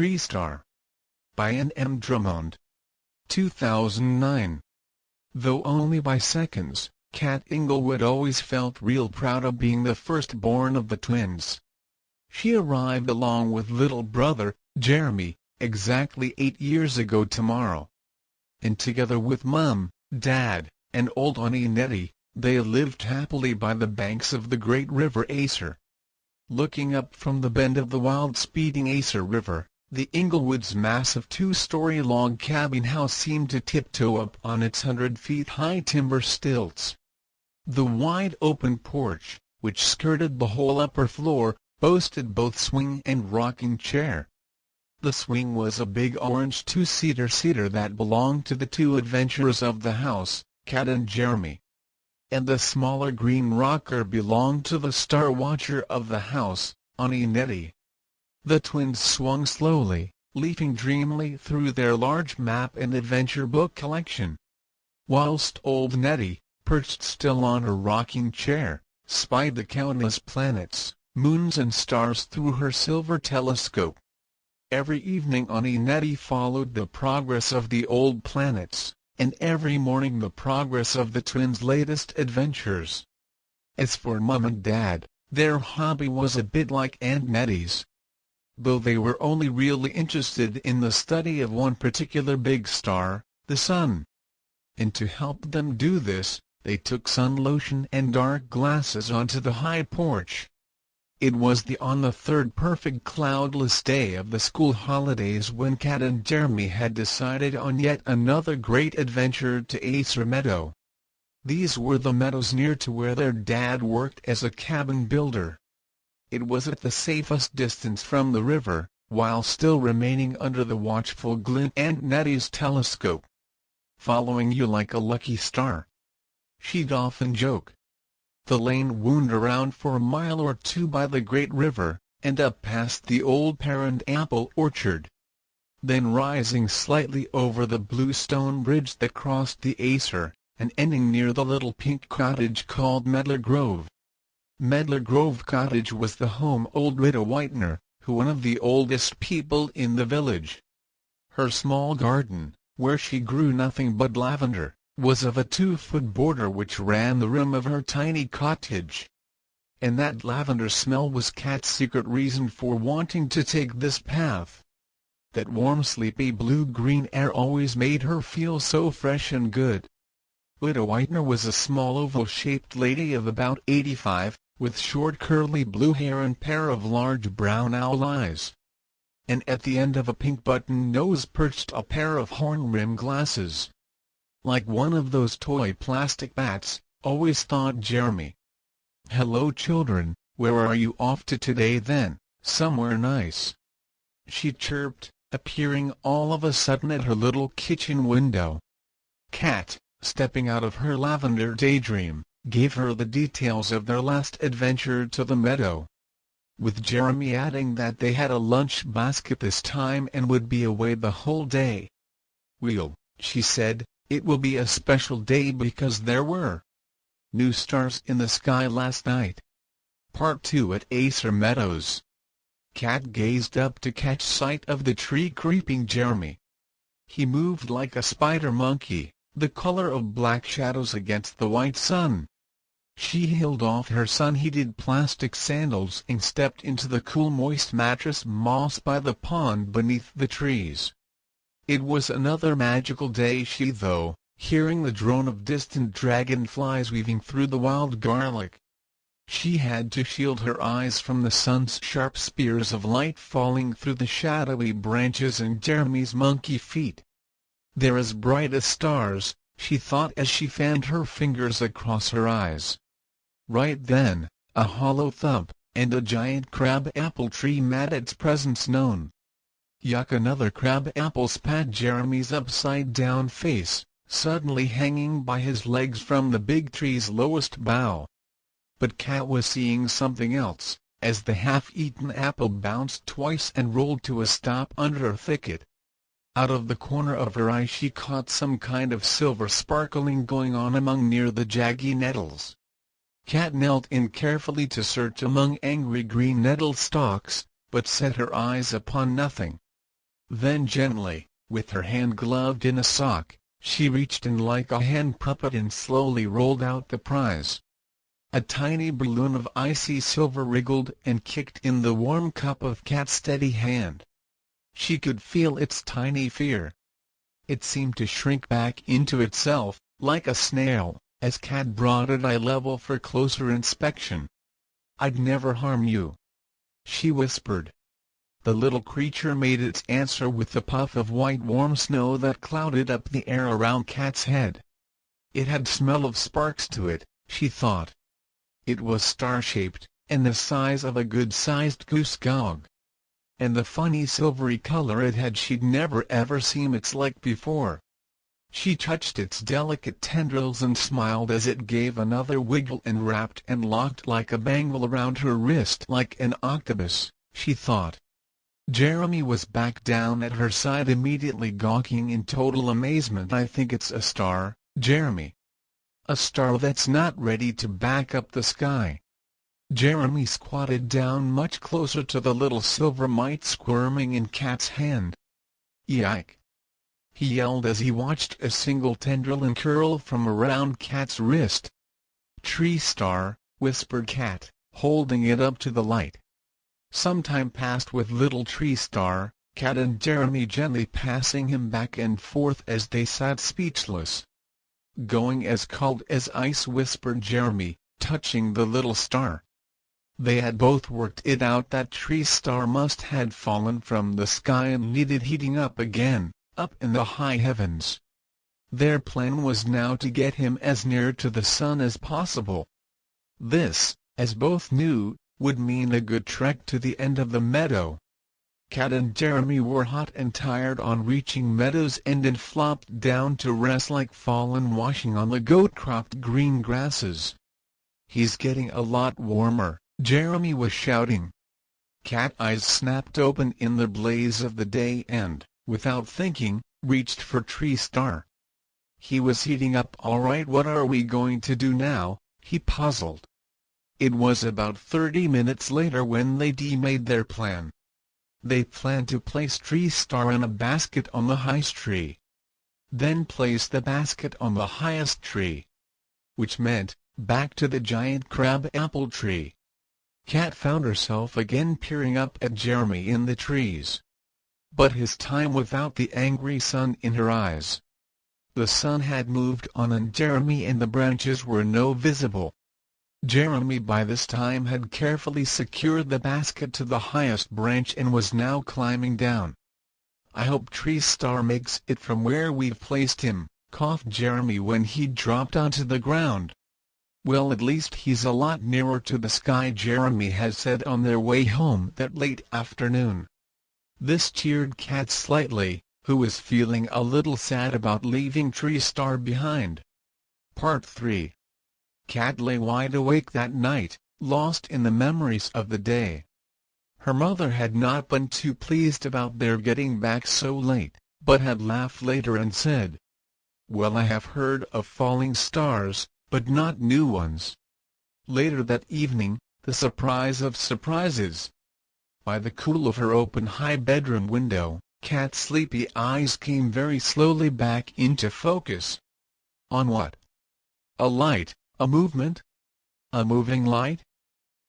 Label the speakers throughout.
Speaker 1: TreeStar by N. M. Drummond. 2009. Though only by seconds, Kat Inglewood always felt real proud of being the firstborn of the twins. She arrived along with little brother, Jeremy, exactly 8 years ago tomorrow. And together with Mum, Dad, and old Auntie Nettie, they lived happily by the banks of the great river Acer. Looking up from the bend of the wild-speeding Acer River, the Inglewoods' massive 2-story log cabin house seemed to tiptoe up on its 100-feet-high timber stilts. The wide-open porch, which skirted the whole upper floor, boasted both swing and rocking chair. The swing was a big orange 2-seater that belonged to the two adventurers of the house, Kat and Jeremy. And the smaller green rocker belonged to the star watcher of the house, Auntie Nettie. The twins swung slowly, leafing dreamily through their large map and adventure book collection, whilst old Nettie, perched still on her rocking chair, spied the countless planets, moons and stars through her silver telescope. Every evening Auntie Nettie followed the progress of the old planets, and every morning the progress of the twins' latest adventures. As for Mum and Dad, their hobby was a bit like Aunt Nettie's, though they were only really interested in the study of one particular big star, the Sun. And to help them do this, they took sun lotion and dark glasses onto the high porch. It was on the third perfect cloudless day of the school holidays when Kat and Jeremy had decided on yet another great adventure to Acer Meadow. These were the meadows near to where their dad worked as a cabin builder. It was at the safest distance from the river, while still remaining under the watchful glint of Aunt Nettie's telescope. "Following you like a lucky star," she'd often joke. The lane wound around for a mile or two by the great river, and up past the old pear and apple orchard. Then rising slightly over the blue stone bridge that crossed the Acer, and ending near the little pink cottage called Medlar Grove. Medlar Grove Cottage was the home of old Widow Whitener, who was one of the oldest people in the village. Her small garden, where she grew nothing but lavender, was of a 2-foot border which ran the rim of her tiny cottage. And that lavender smell was Kat's secret reason for wanting to take this path. That warm sleepy blue-green air always made her feel so fresh and good. Widow Whitener was a small oval-shaped lady of about 85, with short curly blue hair and pair of large brown owl eyes. And at the end of a pink button nose perched a pair of horn-rimmed glasses, like one of those toy plastic bats, always thought Jeremy. "Hello children, where are you off to today then? Somewhere nice?" she chirped, appearing all of a sudden at her little kitchen window. Kat, stepping out of her lavender daydream, gave her the details of their last adventure to the meadow, with Jeremy adding that they had a lunch basket this time and would be away the whole day. "Well," she said, "it will be a special day because there were new stars in the sky last night." Part 2 at Acer Meadows. Kat gazed up to catch sight of the tree-creeping Jeremy. He moved like a spider-monkey, the color of black shadows against the white sun. She held off her sun-heated plastic sandals and stepped into the cool moist mattress moss by the pond beneath the trees. It was another magical day though, hearing the drone of distant dragonflies weaving through the wild garlic. She had to shield her eyes from the sun's sharp spears of light falling through the shadowy branches and Jeremy's monkey feet. "They're as bright as stars," she thought as she fanned her fingers across her eyes. Right then, a hollow thump, and a giant crab-apple tree made its presence known. Yuck! Another crab-apple spat Jeremy's upside-down face, suddenly hanging by his legs from the big tree's lowest bough. But Kat was seeing something else, as the half-eaten apple bounced twice and rolled to a stop under a thicket. Out of the corner of her eye she caught some kind of silver sparkling going on near the jaggy nettles. Kat knelt in carefully to search among angry green nettle stalks, but set her eyes upon nothing. Then gently, with her hand gloved in a sock, she reached in like a hand puppet and slowly rolled out the prize. A tiny balloon of icy silver wriggled and kicked in the warm cup of Kat's steady hand. She could feel its tiny fear. It seemed to shrink back into itself, like a snail, as Kat brought it eye level for closer inspection. "I'd never harm you," she whispered. The little creature made its answer with a puff of white warm snow that clouded up the air around Kat's head. It had smell of sparks to it, she thought. It was star-shaped, and the size of a good-sized goose gog. And the funny silvery color it had, she'd never ever seen its like before. She touched its delicate tendrils and smiled as it gave another wiggle and wrapped and locked like a bangle around her wrist like an octopus, she thought. Jeremy was back down at her side immediately, gawking in total amazement. "I think it's a star, Jeremy. A star that's not ready to back up the sky." Jeremy squatted down much closer to the little silver mite squirming in Kat's hand. "Yike!" he yelled as he watched a single tendril uncurl from around Kat's wrist. "TreeStar," whispered Kat, holding it up to the light. Some time passed with little TreeStar, Kat and Jeremy gently passing him back and forth as they sat speechless. "Going as cold as ice," whispered Jeremy, touching the little star. They had both worked it out that TreeStar must had fallen from the sky and needed heating up again, up in the high heavens. Their plan was now to get him as near to the sun as possible. This, as both knew, would mean a good trek to the end of the meadow. Kat and Jeremy were hot and tired on reaching Meadow's end and flopped down to rest like fallen washing on the goat-cropped green grasses. "He's getting a lot warmer," Jeremy was shouting. Kat's eyes snapped open in the blaze of the day and, without thinking, reached for TreeStar. "He was heating up all right. What are we going to do now?" he puzzled. It was about 30 minutes later when they made their plan. They planned to place TreeStar in a basket on the highest tree. Then place the basket on the highest tree. Which meant, back to the giant crab apple tree. Kat found herself again peering up at Jeremy in the trees. But his time without the angry sun in her eyes. The sun had moved on and Jeremy and the branches were no visible. Jeremy by this time had carefully secured the basket to the highest branch and was now climbing down. "I hope TreeStar makes it from where we've placed him," coughed Jeremy when he dropped onto the ground. "Well, at least he's a lot nearer to the sky," Jeremy had said on their way home that late afternoon. This cheered Kat slightly, who was feeling a little sad about leaving TreeStar behind. Part 3. Kat lay wide awake that night, lost in the memories of the day. Her mother had not been too pleased about their getting back so late, but had laughed later and said, "Well, I have heard of falling stars, but not new ones." Later that evening, the surprise of surprises. By the cool of her open high bedroom window, Kat's sleepy eyes came very slowly back into focus. On what? A light. A movement? A moving light?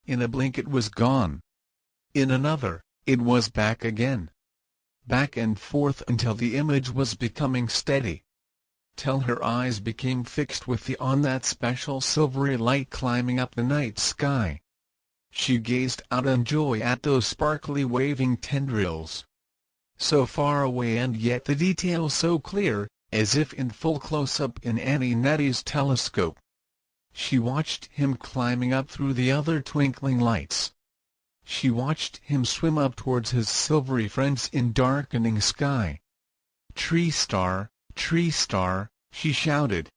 Speaker 1: In a blink it was gone. In another, it was back again. Back and forth until the image was becoming steady. Till her eyes became fixed on that special silvery light climbing up the night sky. She gazed out in joy at those sparkly waving tendrils. So far away and yet the details so clear, as if in full close-up in Annie Nettie's telescope. She watched him climbing up through the other twinkling lights. She watched him swim up towards his silvery friends in darkening sky. "TreeStar, TreeStar," she shouted.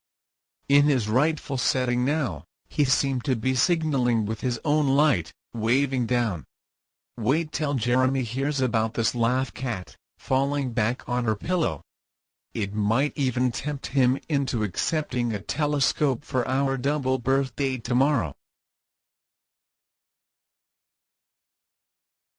Speaker 1: In his rightful setting now, he seemed to be signaling with his own light, waving down. "Wait till Jeremy hears about this," laughed Kat, falling back on her pillow. "It might even tempt him into accepting a telescope for our double birthday tomorrow."